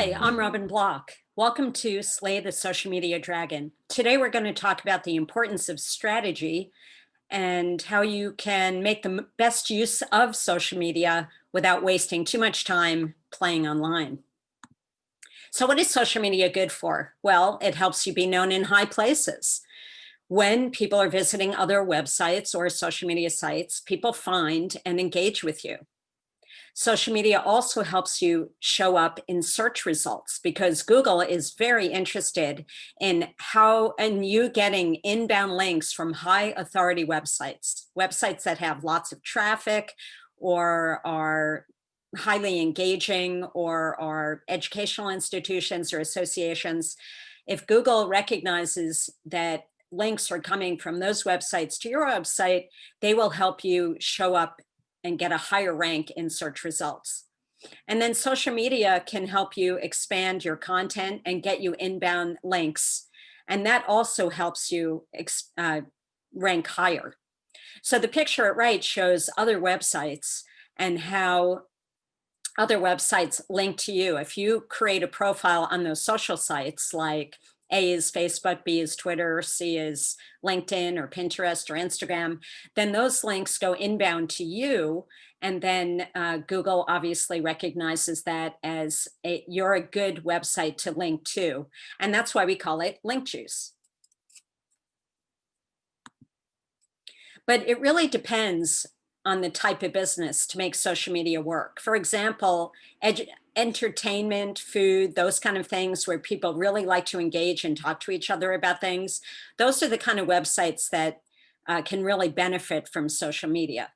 Hi, I'm Robin Block. Welcome to Slay the Social Media Dragon. Today we're going to talk about the importance of strategy and how you can make the best use of social media without wasting too much time playing online. So what is social media good for? Well, it helps you be known in high places. When people are visiting other websites or social media sites, people find and engage with you. Social media also helps you show up in search results because Google is very interested in you getting inbound links from high authority websites that have lots of traffic or are highly engaging or are educational institutions or associations. If Google recognizes that links are coming from those websites to your website, they will help you show up and get a higher rank in search results. And then social media can help you expand your content and get you inbound links. And that also helps you rank higher. So the picture at right shows other websites and how other websites link to you. If you create a profile on those social sites, like A is Facebook, B is Twitter, C is LinkedIn or Pinterest or Instagram, then those links go inbound to you. And then Google obviously recognizes that as you're a good website to link to. And that's why we call it link juice. But it really depends on the type of business to make social media work. For example, entertainment, food, those kind of things where people really like to engage and talk to each other about things. Those are the kind of websites that can really benefit from social media.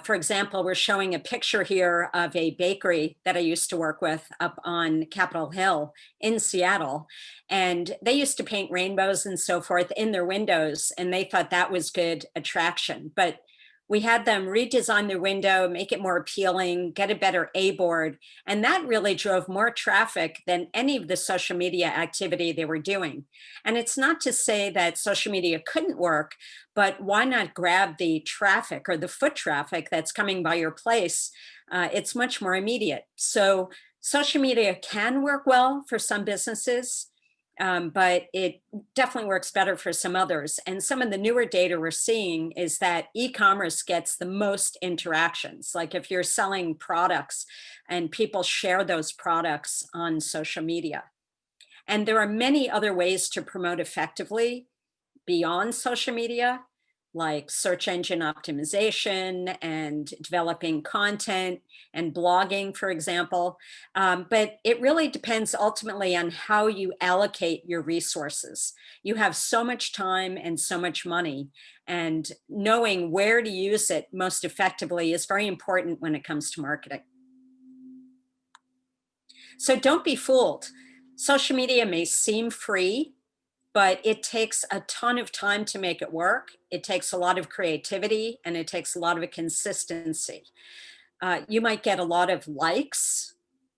For example, we're showing a picture here of a bakery that I used to work with up on Capitol Hill in Seattle. And they used to paint rainbows and so forth in their windows, and they thought that was good attraction. But we had them redesign their window, make it more appealing, get a better A-board. And that really drove more traffic than any of the social media activity they were doing. And it's not to say that social media couldn't work, but why not grab the traffic or the foot traffic that's coming by your place? It's much more immediate. So social media can work well for some businesses. But it definitely works better for some others. And some of the newer data we're seeing is that e-commerce gets the most interactions. Like if you're selling products and people share those products on social media. And there are many other ways to promote effectively beyond social media, like search engine optimization and developing content and blogging, for example. But it really depends ultimately on how you allocate your resources. You have so much time and so much money, and knowing where to use it most effectively is very important when it comes to marketing. So don't be fooled. Social media may seem free, but it takes a ton of time to make it work. It takes a lot of creativity and it takes a lot of consistency. You might get a lot of likes,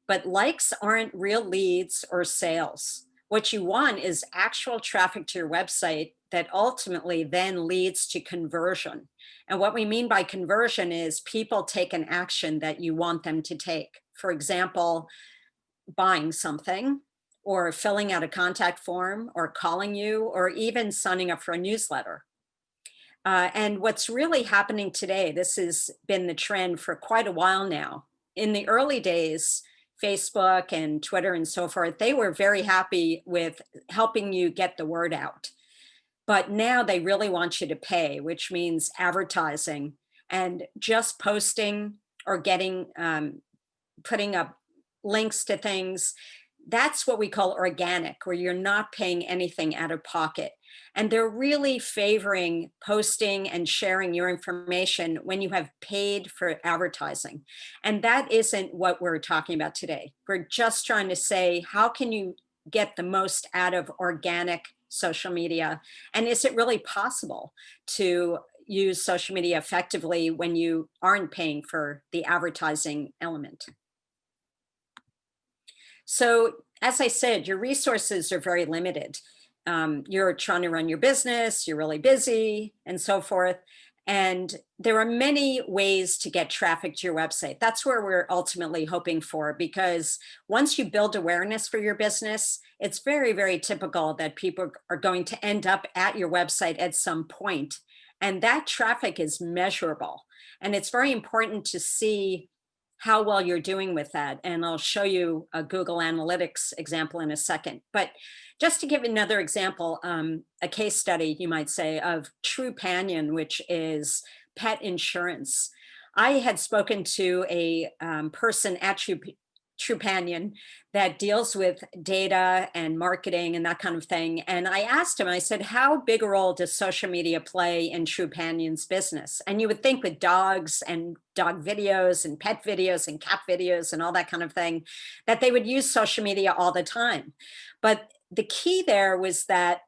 but likes aren't real leads or sales. What you want is actual traffic to your website that ultimately then leads to conversion. And what we mean by conversion is people take an action that you want them to take. For example, buying something, or filling out a contact form, or calling you, or even signing up for a newsletter. And what's really happening today, this has been the trend for quite a while now. In the early days, Facebook and Twitter and so forth, they were very happy with helping you get the word out. But now they really want you to pay, which means advertising and just posting or putting up links to things. That's what we call organic, where you're not paying anything out of pocket. And they're really favoring posting and sharing your information when you have paid for advertising. And that isn't what we're talking about today. We're just trying to say, how can you get the most out of organic social media? And is it really possible to use social media effectively when you aren't paying for the advertising element? So as I said, your resources are very limited. You're trying to run your business, you're really busy and so forth. And there are many ways to get traffic to your website. That's where we're ultimately hoping for, because once you build awareness for your business, it's very, very typical that people are going to end up at your website at some point. And that traffic is measurable. And it's very important to see how well you're doing with that. And I'll show you a Google Analytics example in a second. But just to give another example, a case study, you might say, of Trupanion, which is pet insurance. I had spoken to a person at Trupanion that deals with data and marketing and that kind of thing. And I asked him, I said, how big a role does social media play in Trupanion's business? And you would think with dogs and dog videos and pet videos and cat videos and all that kind of thing, that they would use social media all the time. But the key there was that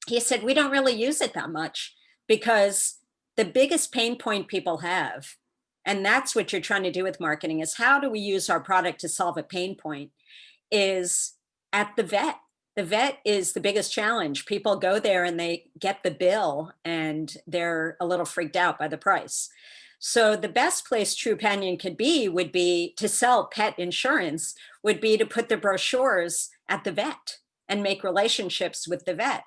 he said, we don't really use it that much, because the biggest pain point people have, and that's what you're trying to do with marketing, is how do we use our product to solve a pain point, is at the vet. The vet is the biggest challenge. People go there and they get the bill and they're a little freaked out by the price. So the best place Trupanion could be would be to sell pet insurance, would be to put the brochures at the vet and make relationships with the vet.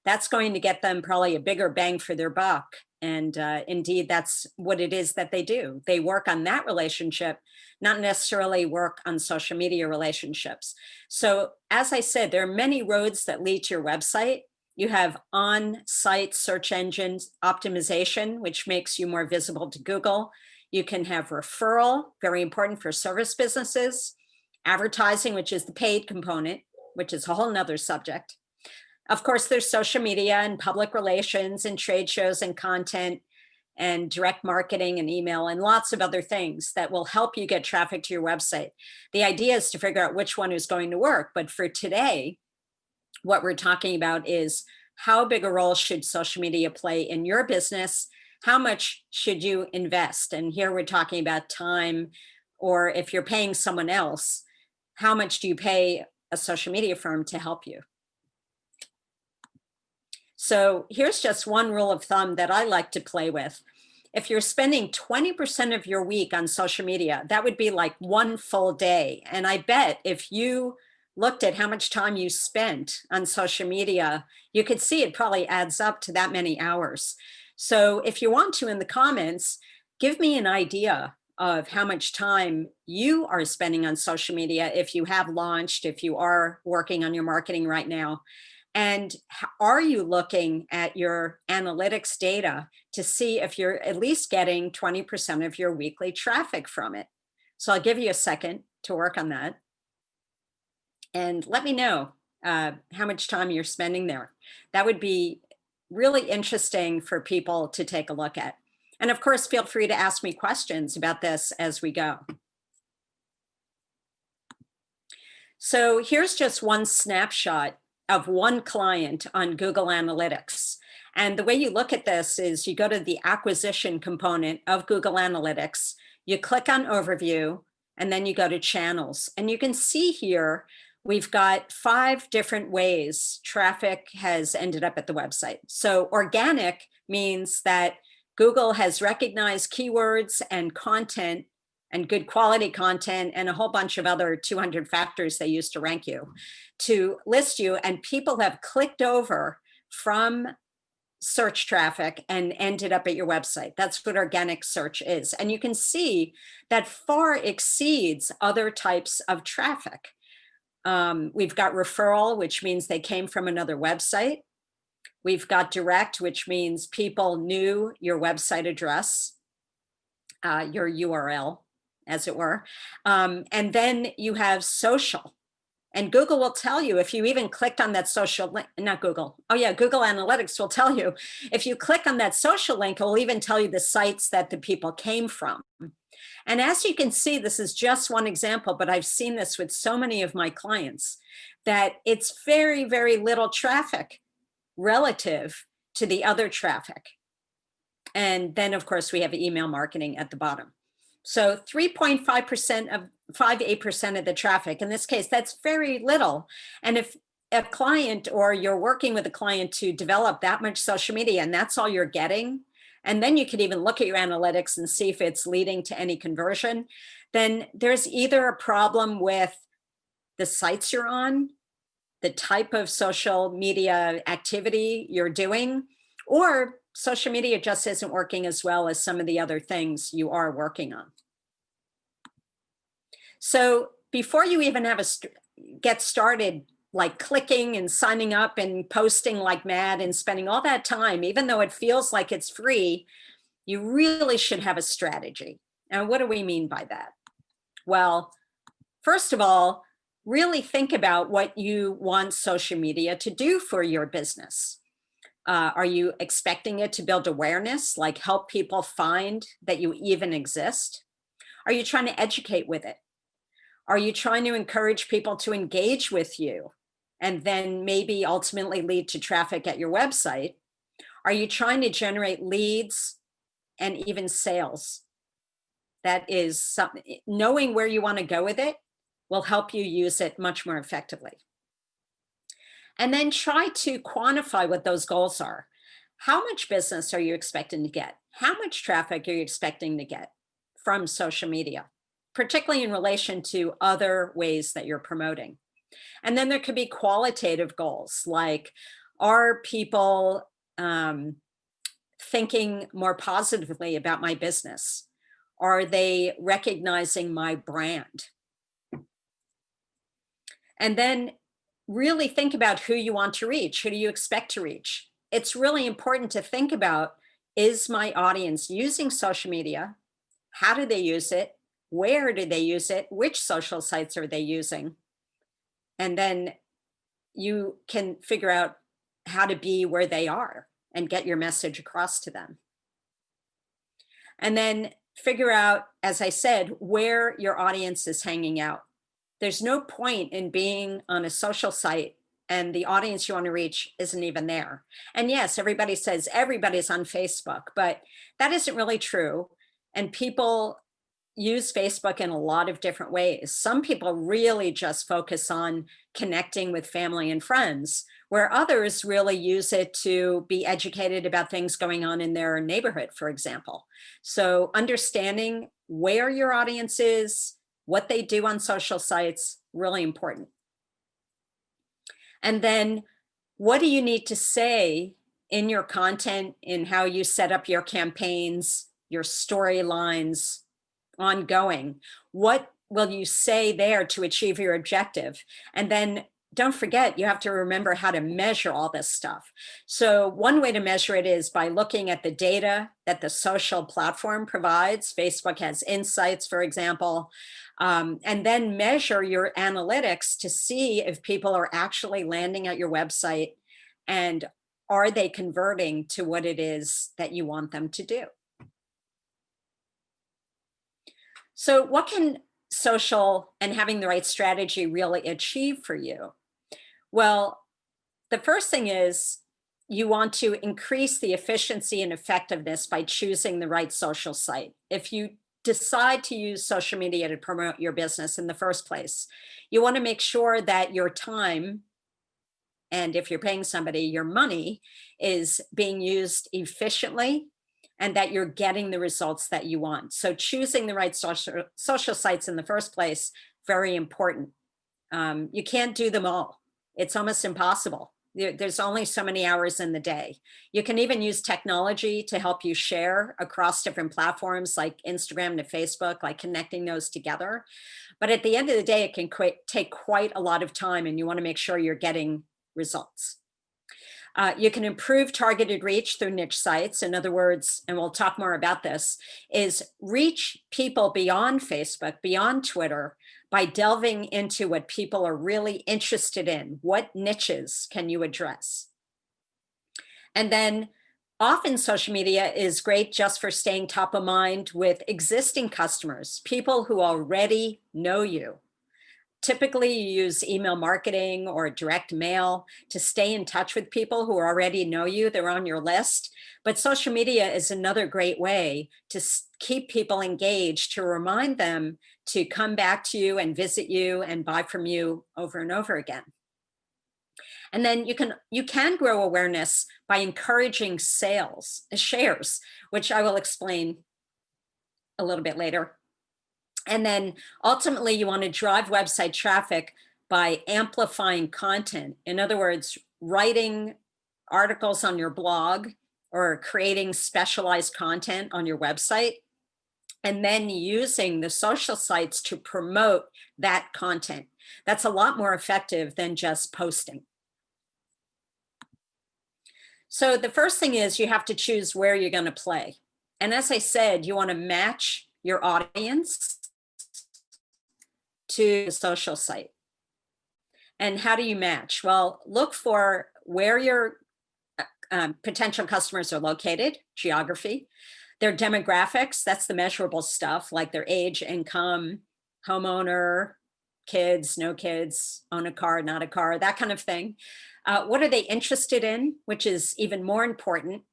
That's going to get them probably a bigger bang for their buck. And indeed, that's what it is that they do. They work on that relationship, not necessarily work on social media relationships. So as I said, there are many roads that lead to your website. You have on-site search engine optimization, which makes you more visible to Google. You can have referral, very important for service businesses. Advertising, which is the paid component, which is a whole nother subject. Of course, there's social media and public relations and trade shows and content and direct marketing and email and lots of other things that will help you get traffic to your website. The idea is to figure out which one is going to work. But for today, what we're talking about is how big a role should social media play in your business? How much should you invest? And here we're talking about time, or if you're paying someone else, how much do you pay a social media firm to help you? So here's just one rule of thumb that I like to play with. If you're spending 20% of your week on social media, that would be like one full day. And I bet if you looked at how much time you spent on social media, you could see it probably adds up to that many hours. So if you want to, in the comments, give me an idea of how much time you are spending on social media, if you have launched, if you are working on your marketing right now. And are you looking at your analytics data to see if you're at least getting 20% of your weekly traffic from it? So I'll give you a second to work on that. And let me know how much time you're spending there. That would be really interesting for people to take a look at. And of course, feel free to ask me questions about this as we go. So here's just one snapshot of one client on Google Analytics. And the way you look at this is you go to the acquisition component of Google Analytics, you click on overview, and then you go to channels. And you can see here, we've got 5 different ways traffic has ended up at the website. So organic means that Google has recognized keywords and content and good quality content and a whole bunch of other 200 factors they use to rank you, to list you, and people have clicked over from search traffic and ended up at your website. That's what organic search is. And you can see that far exceeds other types of traffic. We've got referral, which means they came from another website. We've got direct, which means people knew your website address, your URL, as it were. And then you have social. And Google will tell you if you even clicked on that social link, not Google. Oh yeah, Google Analytics will tell you if you click on that social link, it will even tell you the sites that the people came from. And as you can see, this is just one example, but I've seen this with so many of my clients that it's very, very little traffic relative to the other traffic. And then of course we have email marketing at the bottom. So 3.5% of 58% of the traffic. In this case, that's very little. And if a client, or you're working with a client to develop that much social media and that's all you're getting, and then you could even look at your analytics and see if it's leading to any conversion, then there's either a problem with the sites you're on, the type of social media activity you're doing, or social media just isn't working as well as some of the other things you are working on. So before you even have get started, like clicking and signing up and posting like mad and spending all that time, even though it feels like it's free, you really should have a strategy. And what do we mean by that? Well, first of all, really think about what you want social media to do for your business. Are you expecting it to build awareness, like help people find that you even exist? Are you trying to educate with it? Are you trying to encourage people to engage with you and then maybe ultimately lead to traffic at your website? Are you trying to generate leads and even sales? That is something, knowing where you want to go with it will help you use it much more effectively. And then try to quantify what those goals are. How much business are you expecting to get? How much traffic are you expecting to get from social media, particularly in relation to other ways that you're promoting? And then there could be qualitative goals, like, are people thinking more positively about my business? Are they recognizing my brand? And then really think about who you want to reach. Who do you expect to reach? It's really important to think about, is my audience using social media? How do they use it? Where do they use it? Which social sites are they using? And then you can figure out how to be where they are and get your message across to them. And then figure out, as I said, where your audience is hanging out. There's no point in being on a social site and the audience you want to reach isn't even there. And yes, everybody says everybody's on Facebook, but that isn't really true. And people use Facebook in a lot of different ways. Some people really just focus on connecting with family and friends, where others really use it to be educated about things going on in their neighborhood, for example. So understanding where your audience is, what they do on social sites, really important. And then what do you need to say in your content, in how you set up your campaigns, your storylines, ongoing? What will you say there to achieve your objective? And then don't forget, you have to remember how to measure all this stuff. So one way to measure it is by looking at the data that the social platform provides. Facebook has insights, for example, and then measure your analytics to see if people are actually landing at your website and are they converting to what it is that you want them to do. So what can social and having the right strategy really achieve for you? Well, the first thing is you want to increase the efficiency and effectiveness by choosing the right social site. If you decide to use social media to promote your business in the first place, you want to make sure that your time, and if you're paying somebody, your money, is being used efficiently and that you're getting the results that you want. So choosing the right social sites in the first place, very important. You can't do them all. It's almost impossible. There's only so many hours in the day. You can even use technology to help you share across different platforms like Instagram to Facebook, like connecting those together. But at the end of the day, it can take quite a lot of time, and you want to make sure you're getting results. You can improve targeted reach through niche sites. In other words, and we'll talk more about this, is reach people beyond Facebook, beyond Twitter, by delving into what people are really interested in. What niches can you address? And then often social media is great just for staying top of mind with existing customers, people who already know you. Typically, you use email marketing or direct mail to stay in touch with people who already know you. They're on your list. But social media is another great way to keep people engaged, to remind them to come back to you and visit you and buy from you over and over again. And then you can grow awareness by encouraging shares, which I will explain a little bit later. And then ultimately you want to drive website traffic by amplifying content. In other words, writing articles on your blog or creating specialized content on your website, and then using the social sites to promote that content. That's a lot more effective than just posting. So the first thing is you have to choose where you're going to play. And as I said, you want to match your audience to the social site. And how do you match? Well, look for where your potential customers are located, geography, their demographics, that's the measurable stuff, like their age, income, homeowner, kids, no kids, own a car, not a car, that kind of thing. What are they interested in, which is even more important?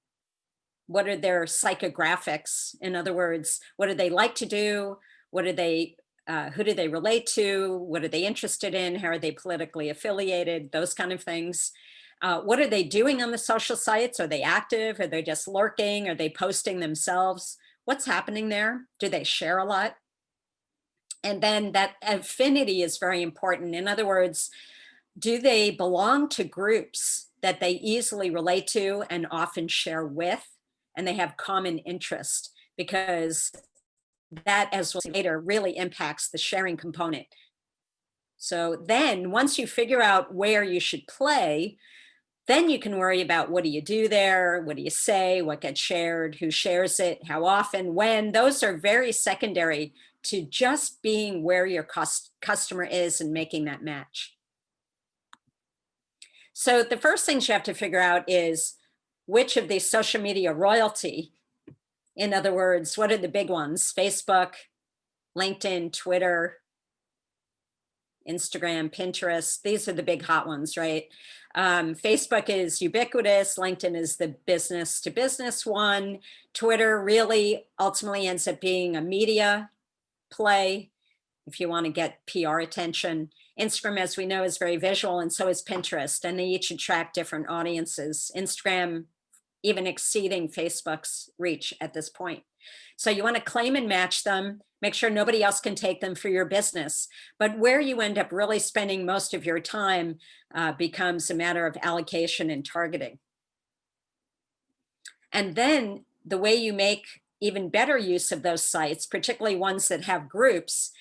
What are their psychographics? In other words, what do they like to do? What are they, who do they relate to? What are they interested in? How are they politically affiliated? Those kind of things. What are they doing on the social sites? Are they active? Are they just lurking? Are they posting themselves? What's happening there? Do they share a lot? And then that affinity is very important. In other words, do they belong to groups that they easily relate to and often share with, and they have common interest? Because that, as we'll see later, really impacts the sharing component. So then once you figure out where you should play, then you can worry about what do you do there, what do you say, what gets shared, who shares it, how often, when. Those are very secondary to just being where your customer is and making that match. So the first things you have to figure out is which of these social media royalty, in other words, what are the big ones? Facebook, LinkedIn, Twitter, Instagram, Pinterest, these are the big hot ones, right? Facebook is ubiquitous. LinkedIn is the business to business one. Twitter really ultimately ends up being a media play if you want to get PR attention. Instagram, as we know, is very visual, and so is Pinterest, and they each attract different audiences. Instagram even exceeding Facebook's reach at this point. So you want to claim and match them, make sure nobody else can take them for your business. But where you end up really spending most of your time becomes a matter of allocation and targeting. And then the way you make even better use of those sites, particularly ones that have groups,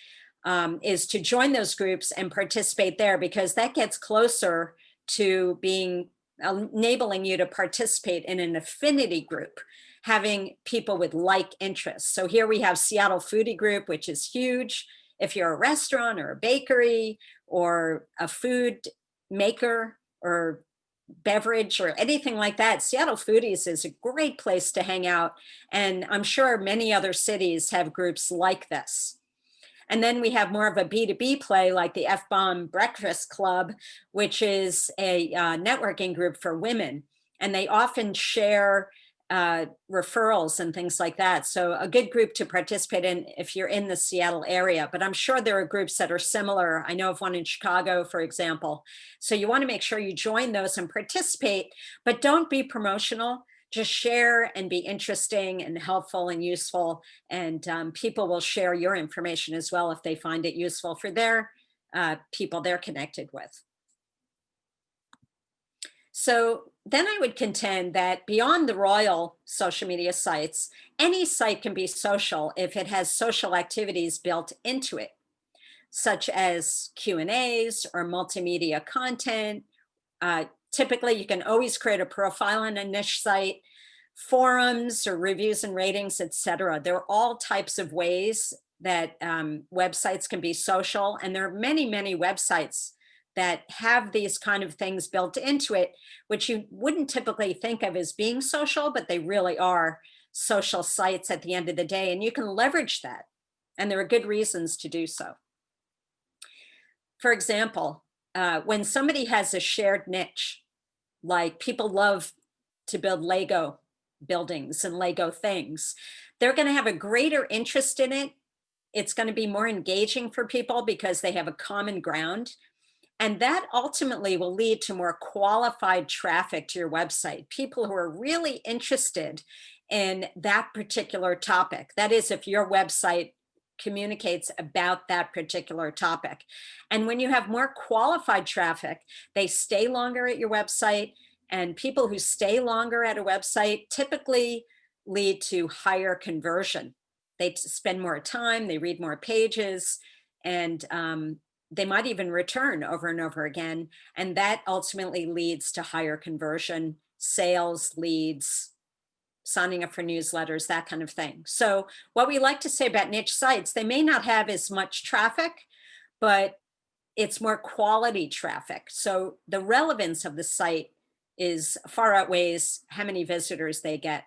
is to join those groups and participate there, because that gets closer to being enabling you to participate in an affinity group, having people with like interests. So here we have Seattle Foodie Group, which is huge. If you're a restaurant or a bakery or a food maker or beverage or anything like that, Seattle Foodies is a great place to hang out. And I'm sure many other cities have groups like this. And then we have more of a B2B play like the F-Bomb Breakfast Club, which is a networking group for women. And they often share referrals and things like that. So a good group to participate in if you're in the Seattle area, but I'm sure there are groups that are similar. I know of one in Chicago, for example. So you want to make sure you join those and participate, but don't be promotional. Just share and be interesting and helpful and useful. And people will share your information as well if they find it useful for their people they're connected with. So then I would contend that beyond the royal social media sites, any site can be social if it has social activities built into it, such as Q&As or multimedia content. Typically, you can always create a profile on a niche site, forums or reviews and ratings, etc. There are all types of ways that websites can be social, and there are many, many websites that have these kind of things built into it, which you wouldn't typically think of as being social, but they really are social sites at the end of the day, and you can leverage that. And there are good reasons to do so. For example, when somebody has a shared niche, like people love to build Lego buildings and Lego things, they're going to have a greater interest in it. It's going to be more engaging for people because they have a common ground. And that ultimately will lead to more qualified traffic to your website, people who are really interested in that particular topic. That is, if your website communicates about that particular topic. And when you have more qualified traffic, they stay longer at your website. And people who stay longer at a website typically lead to higher conversion. They spend more time, they read more pages, and they might even return over and over again. And that ultimately leads to higher conversion, sales, leads, signing up for newsletters, that kind of thing. So what we like to say about niche sites, they may not have as much traffic, but it's more quality traffic. So the relevance of the site is far outweighs how many visitors they get.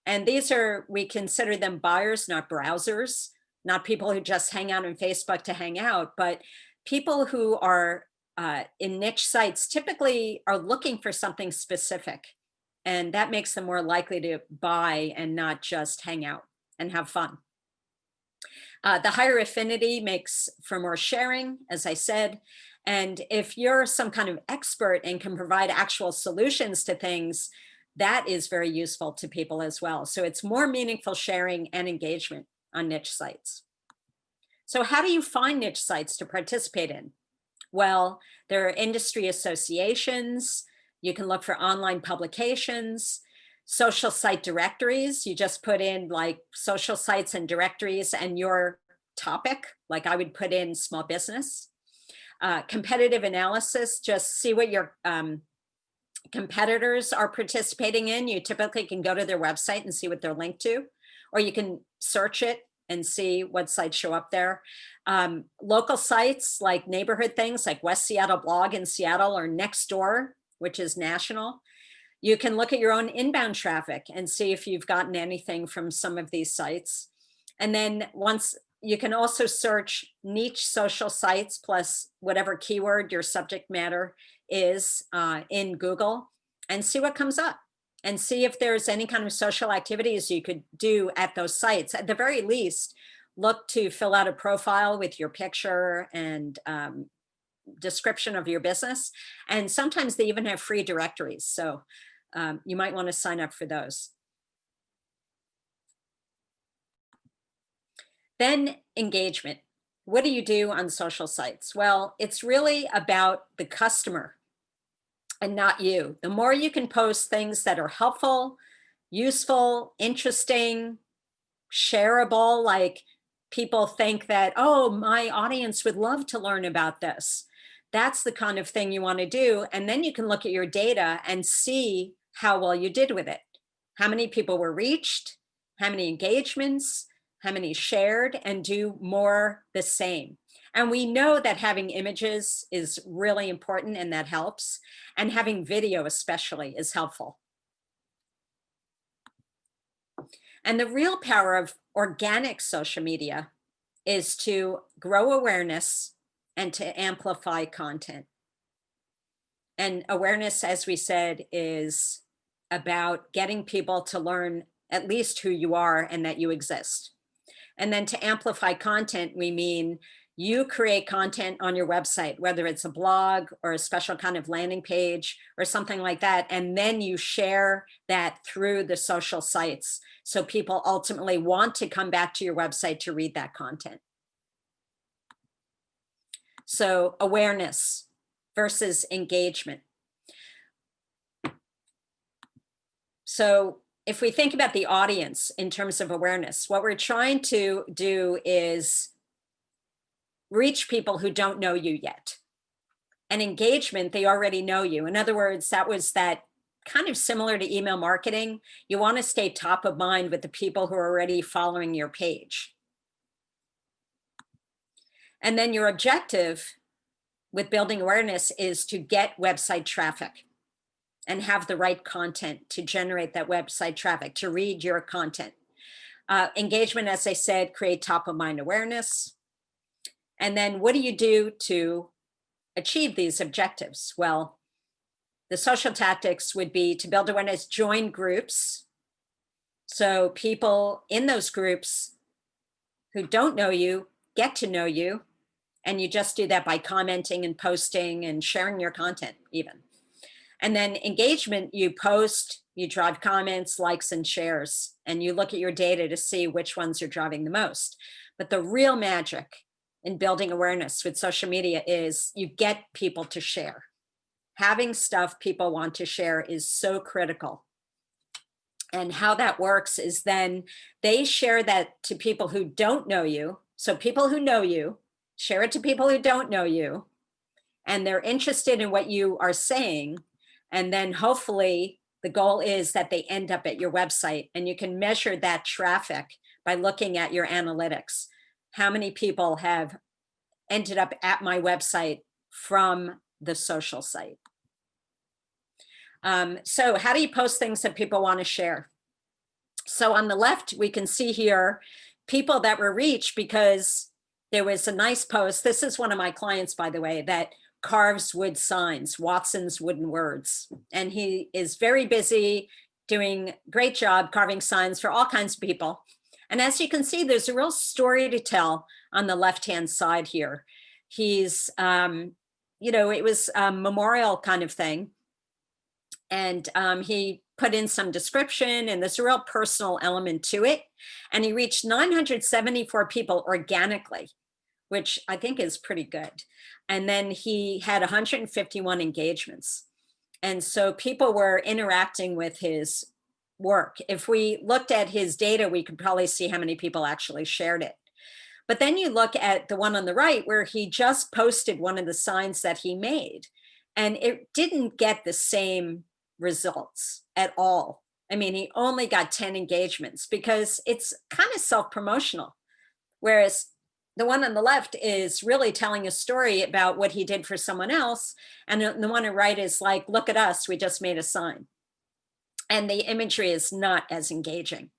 And these are, we consider them buyers, not browsers, not people who just hang out on Facebook to hang out, but people who are in niche sites typically are looking for something specific. And that makes them more likely to buy and not just hang out and have fun. The higher affinity makes for more sharing, as I said. And if you're some kind of expert and can provide actual solutions to things, that is very useful to people as well. So it's more meaningful sharing and engagement on niche sites. So how do you find niche sites to participate in? Well, there are industry associations. You can look for online publications, social site directories. You just put in like social sites and directories and your topic, like I would put in small business. Competitive analysis, just see what your competitors are participating in. You typically can go to their website and see what they're linked to, or you can search it and see what sites show up there. Local sites like neighborhood things like West Seattle Blog in Seattle or Nextdoor, which is national. You can look at your own inbound traffic and see if you've gotten anything from some of these sites. And then once you can also search niche social sites plus whatever keyword your subject matter is in Google and see what comes up and see if there's any kind of social activities you could do at those sites. At the very least, look to fill out a profile with your picture and description of your business. And sometimes they even have free directories. So you might want to sign up for those. Then engagement. What do you do on social sites? Well, it's really about the customer and not you. The more you can post things that are helpful, useful, interesting, shareable, like people think that, oh, my audience would love to learn about this. That's the kind of thing you want to do. And then you can look at your data and see how well you did with it. How many people were reached, how many engagements, how many shared, and do more the same. And we know that having images is really important and that helps. And having video especially is helpful. And the real power of organic social media is to grow awareness and to amplify content. And awareness, as we said, is about getting people to learn at least who you are and that you exist. And then to amplify content, we mean you create content on your website, whether it's a blog or a special kind of landing page or something like that. And then you share that through the social sites. So people ultimately want to come back to your website to read that content. So awareness versus engagement. So if we think about the audience in terms of awareness, what we're trying to do is reach people who don't know you yet. And engagement, they already know you. In other words, that was that kind of similar to email marketing. You want to stay top of mind with the people who are already following your page. And then your objective with building awareness is to get website traffic and have the right content to generate that website traffic, to read your content. Engagement, as I said, create top of mind awareness. And then what do you do to achieve these objectives? Well, the social tactics would be to build awareness, join groups. So people in those groups who don't know you get to know you And you just do that by commenting and posting and sharing your content even. And then engagement, you post, you drive comments, likes, and shares, and you look at your data to see which ones are driving the most. But the real magic in building awareness with social media is you get people to share. Having stuff people want to share is so critical. And how that works is then they share that to people who don't know you. So people who know you share it to people who don't know you, and they're interested in what you are saying. And then hopefully the goal is that they end up at your website, and you can measure that traffic by looking at your analytics. How many people have ended up at my website from the social site? So how do you post things that people want to share? So on the left, we can see here people that were reached because there was a nice post. This is one of my clients, by the way, that carves wood signs, Watson's Wooden Words. And he is very busy doing a great job carving signs for all kinds of people. And as you can see, there's a real story to tell on the left-hand side here. He's, it was a memorial kind of thing. And he put in some description, and there's a real personal element to it. And he reached 974 people organically, which I think is pretty good. And then he had 151 engagements. And so people were interacting with his work. If we looked at his data, we could probably see how many people actually shared it. But then you look at the one on the right where he just posted one of the signs that he made, and it didn't get the same results at all. I mean, he only got 10 engagements because it's kind of self-promotional. Whereas the one on the left is really telling a story about what he did for someone else. And the one on the right is like, look at us, we just made a sign. And the imagery is not as engaging.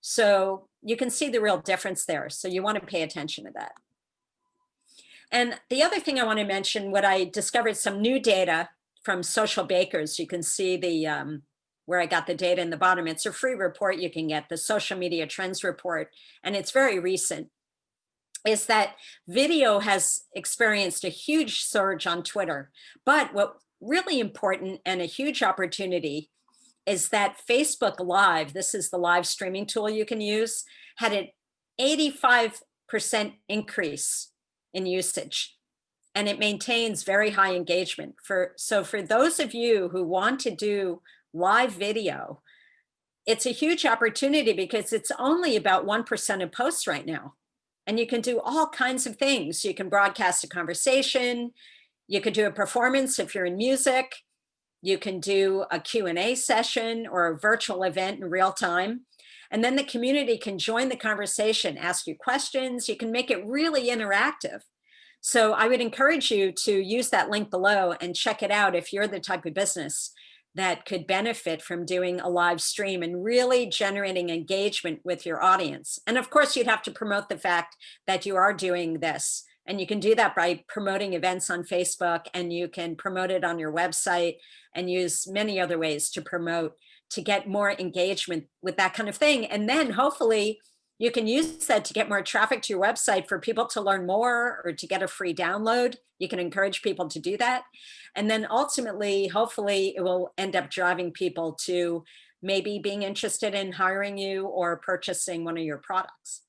So you can see the real difference there. So you want to pay attention to that. And the other thing I want to mention, what I discovered some new data from Social Bakers. You can see the where I got the data in the bottom. It's a free report you can get, the Social Media Trends Report, and it's very recent, is that video has experienced a huge surge on Twitter. But what really important and a huge opportunity is that Facebook Live, this is the live streaming tool you can use, had an 85% increase in usage, and it maintains very high engagement. So for those of you who want to do live video, it's a huge opportunity because it's only about 1% of posts right now. And you can do all kinds of things. You can broadcast a conversation. You could do a performance if you're in music. You can do a Q&A session or a virtual event in real time. And then the community can join the conversation, ask you questions. You can make it really interactive. So I would encourage you to use that link below and check it out if you're the type of business that could benefit from doing a live stream and really generating engagement with your audience. And of course, you'd have to promote the fact that you are doing this. And you can do that by promoting events on Facebook, and you can promote it on your website and use many other ways to promote to get more engagement with that kind of thing. And then hopefully you can use that to get more traffic to your website for people to learn more or to get a free download. You can encourage people to do that. And then ultimately, hopefully it will end up driving people to maybe being interested in hiring you or purchasing one of your products.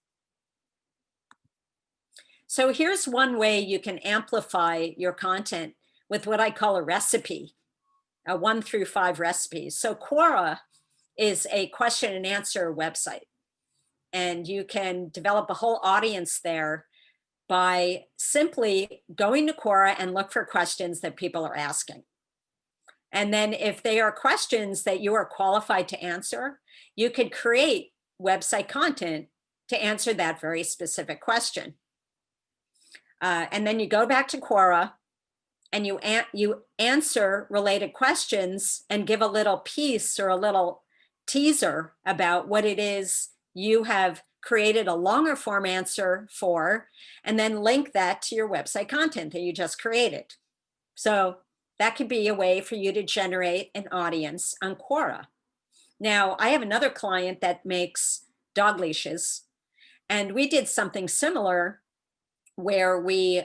So here's one way you can amplify your content with what I call a recipe, a 1 through 5 recipes. So Quora is a question and answer website, and you can develop a whole audience there by simply going to Quora and look for questions that people are asking. And then if they are questions that you are qualified to answer, you could create website content to answer that very specific question. And then you go back to Quora and you answer related questions and give a little piece or a little teaser about what it is you have created a longer form answer for, and then link that to your website content that you just created. So that could be a way for you to generate an audience on Quora. Now, I have another client that makes dog leashes, and we did something similar where we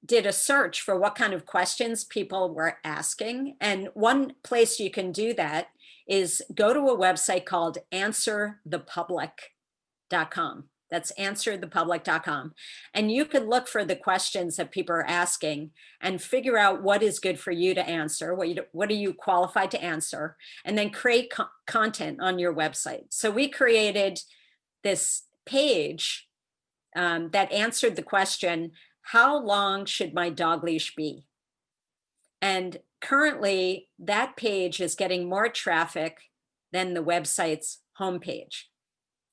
did a search for what kind of questions people were asking. And one place you can do that is go to a website called answerthepublic.com. That's answerthepublic.com. And you can look for the questions that people are asking and figure out what is good for you to answer, what are you qualified to answer, and then create content on your website. So we created this page that answered the question, how long should my dog leash be? And currently that page is getting more traffic than the website's homepage.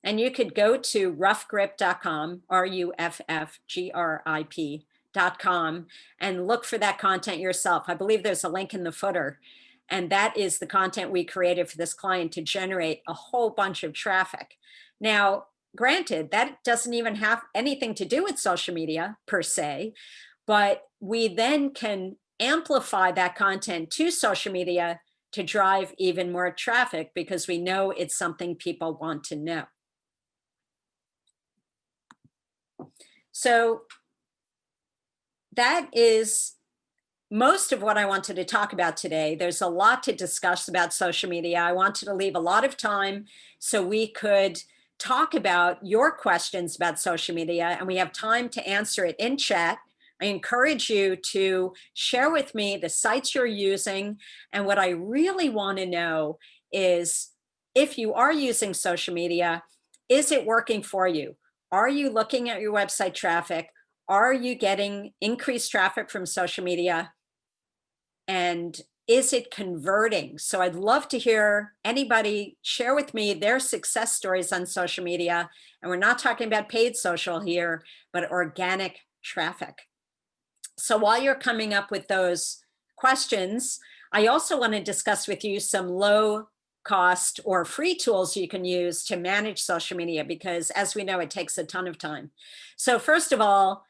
And you could go to roughgrip.com, ruffgrip.com, and look for that content yourself. I believe there's a link in the footer. And that is the content we created for this client to generate a whole bunch of traffic. Now, granted, that doesn't even have anything to do with social media per se, but we then can amplify that content to social media to drive even more traffic because we know it's something people want to know. So that is most of what I wanted to talk about today. There's a lot to discuss about social media. I wanted to leave a lot of time so we could talk about your questions about social media, and we have time to answer it in chat. I encourage you to share with me the sites you're using. And what I really want to know is if you are using social media, is it working for you? Are you looking at your website traffic? Are you getting increased traffic from social media? And is it converting? So I'd love to hear anybody share with me their success stories on social media. And we're not talking about paid social here, but organic traffic. So while you're coming up with those questions, I also want to discuss with you some low cost or free tools you can use to manage social media, because as we know, it takes a ton of time. So first of all,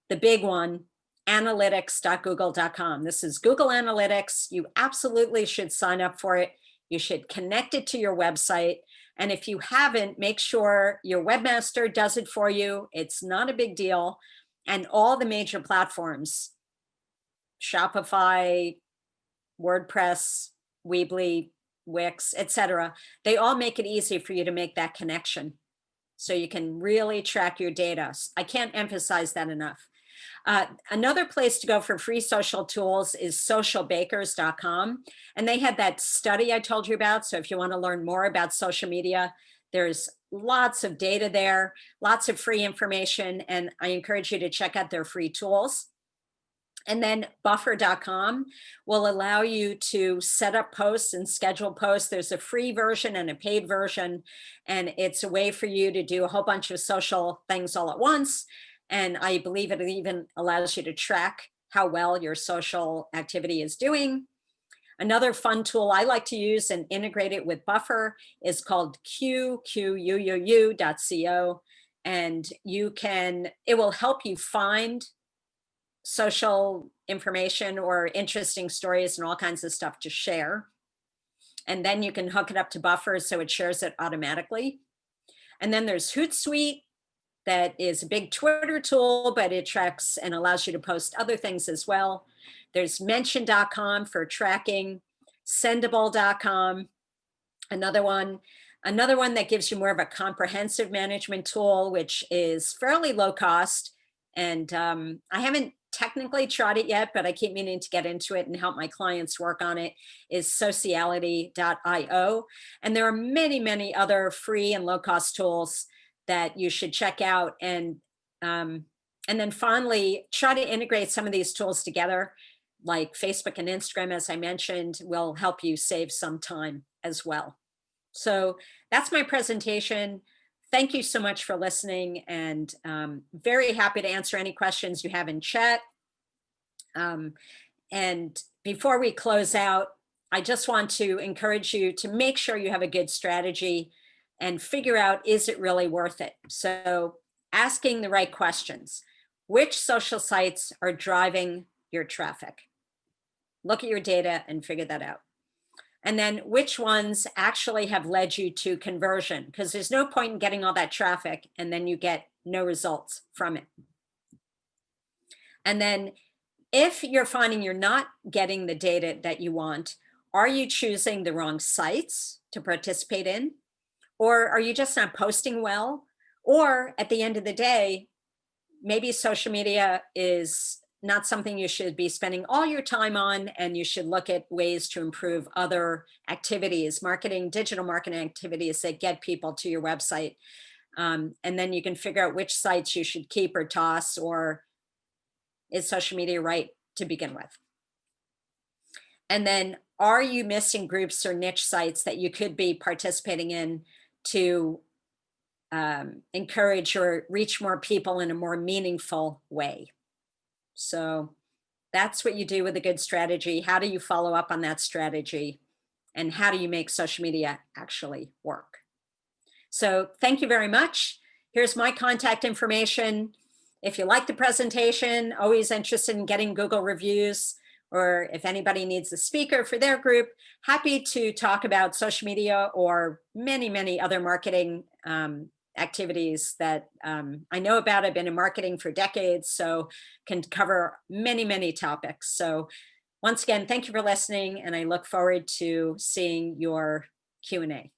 the big one, analytics.google.com. This is Google Analytics. You absolutely should sign up for it. You should connect it to your website. And if you haven't, make sure your webmaster does it for you. It's not a big deal. And all the major platforms, Shopify, WordPress, Weebly, Wix, etc., they all make it easy for you to make that connection so you can really track your data. I can't emphasize that enough. Another place to go for free social tools is socialbakers.com. And they had that study I told you about. So if you want to learn more about social media, there's lots of data there, lots of free information, and I encourage you to check out their free tools. And then buffer.com will allow you to set up posts and schedule posts. There's a free version and a paid version, and it's a way for you to do a whole bunch of social things all at once. And I believe it even allows you to track how well your social activity is doing. Another fun tool I like to use and integrate it with Buffer is called QQUUU.co. And it will help you find social information or interesting stories and all kinds of stuff to share. And then you can hook it up to Buffer so it shares it automatically. And then there's Hootsuite, that is a big Twitter tool, but it tracks and allows you to post other things as well. There's mention.com for tracking, sendable.com, another one that gives you more of a comprehensive management tool, which is fairly low cost. And I haven't technically tried it yet, but I keep meaning to get into it and help my clients work on it, is sociality.io. And there are many, many other free and low cost tools that you should check out. And then finally, try to integrate some of these tools together, like Facebook and Instagram, as I mentioned, will help you save some time as well. So that's my presentation. Thank you so much for listening, and very happy to answer any questions you have in chat. And before we close out, I just want to encourage you to make sure you have a good strategy and figure out, is it really worth it? So asking the right questions. Which social sites are driving your traffic? Look at your data and figure that out. And then which ones actually have led you to conversion? Because there's no point in getting all that traffic and then you get no results from it. And then if you're finding you're not getting the data that you want, are you choosing the wrong sites to participate in? Or are you just not posting well? Or at the end of the day, maybe social media is not something you should be spending all your time on, and you should look at ways to improve other activities, marketing, digital marketing activities that get people to your website. And then you can figure out which sites you should keep or toss, or is social media right to begin with? And then are you missing groups or niche sites that you could be participating in to encourage or reach more people in a more meaningful way? So that's what you do with a good strategy. How do you follow up on that strategy? And how do you make social media actually work? So thank you very much. Here's my contact information. If you like the presentation, always interested in getting Google reviews, or if anybody needs a speaker for their group, happy to talk about social media or many, many other marketing activities that I know about. I've been in marketing for decades, so can cover many, many topics. So once again, thank you for listening, and I look forward to seeing your Q&A.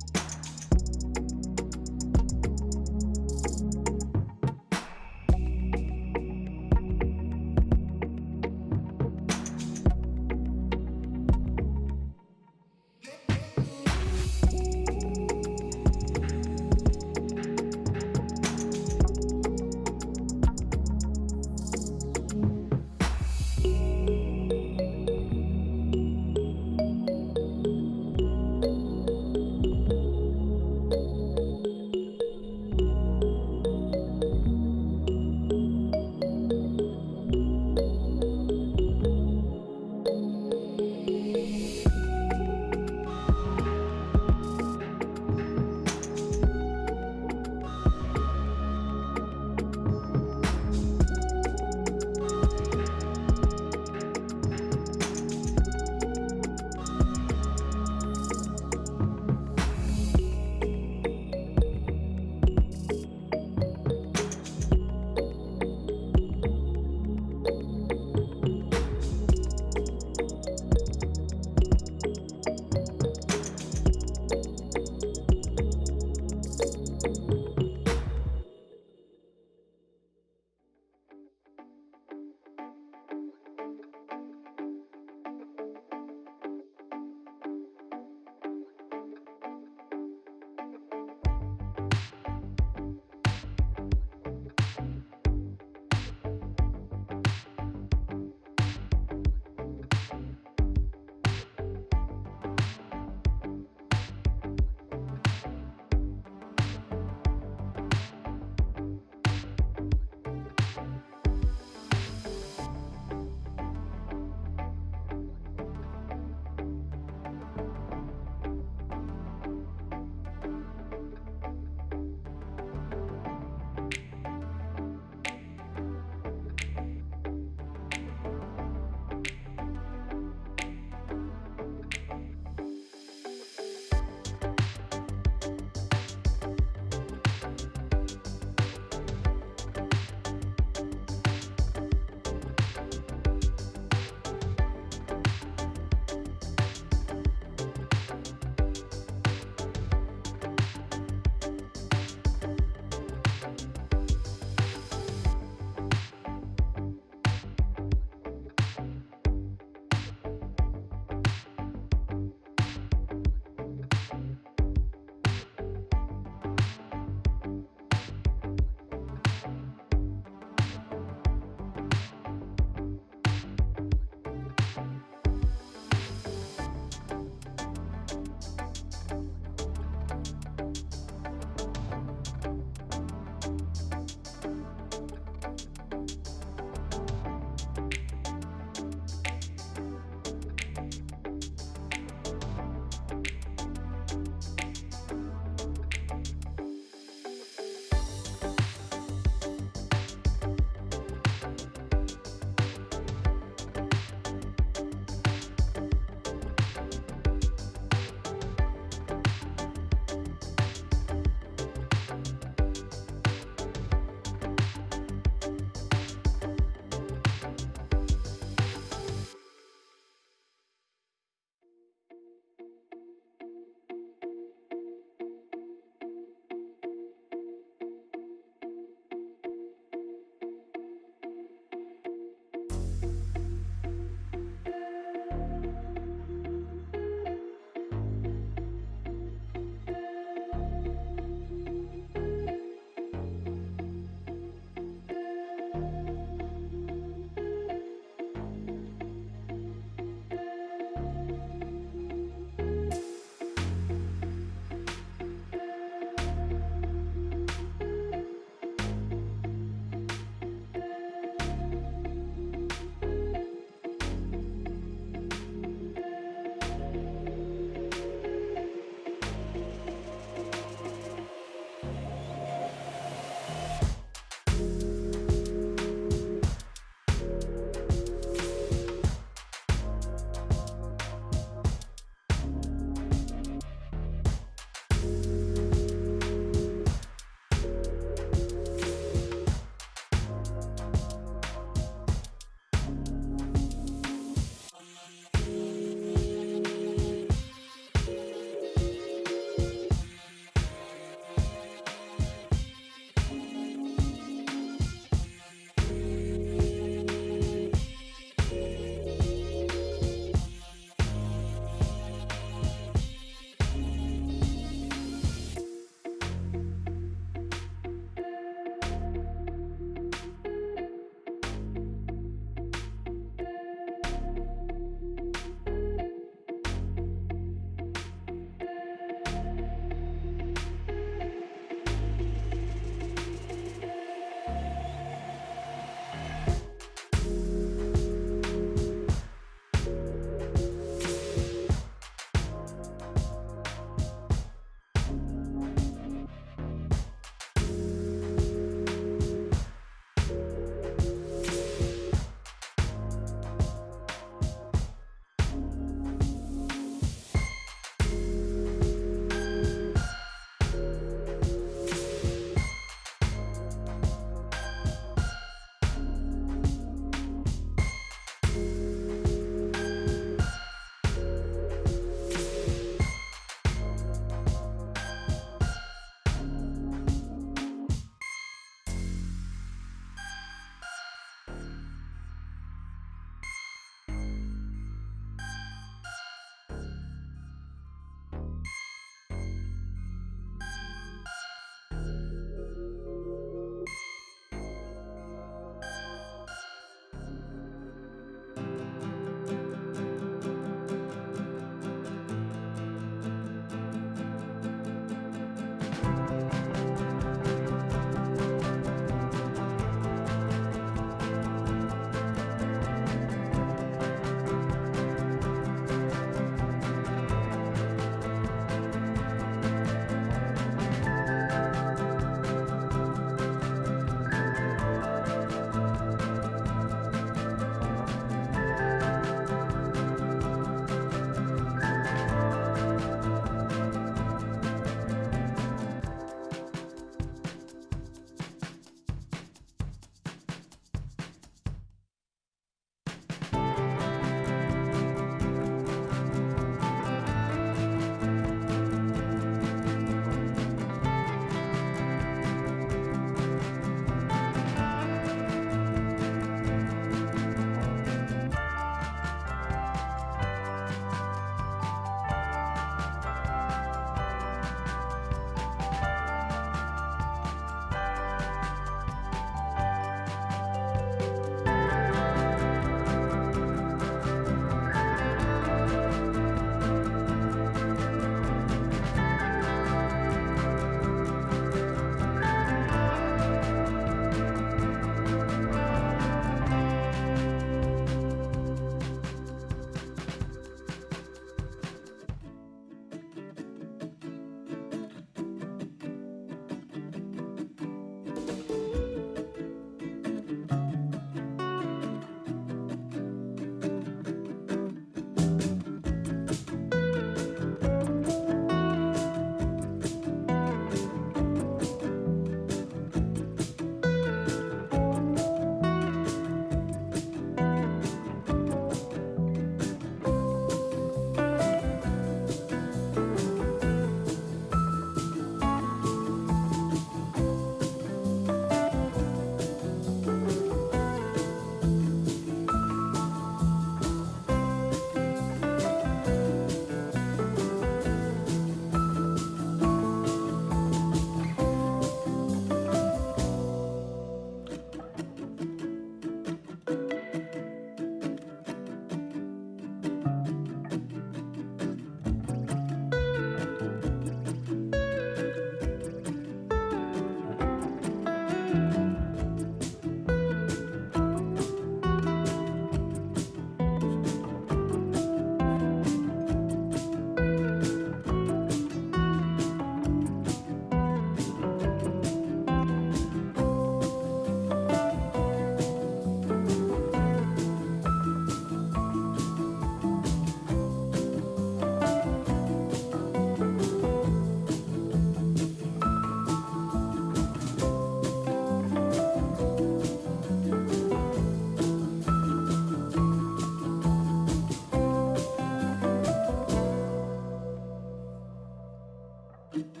you.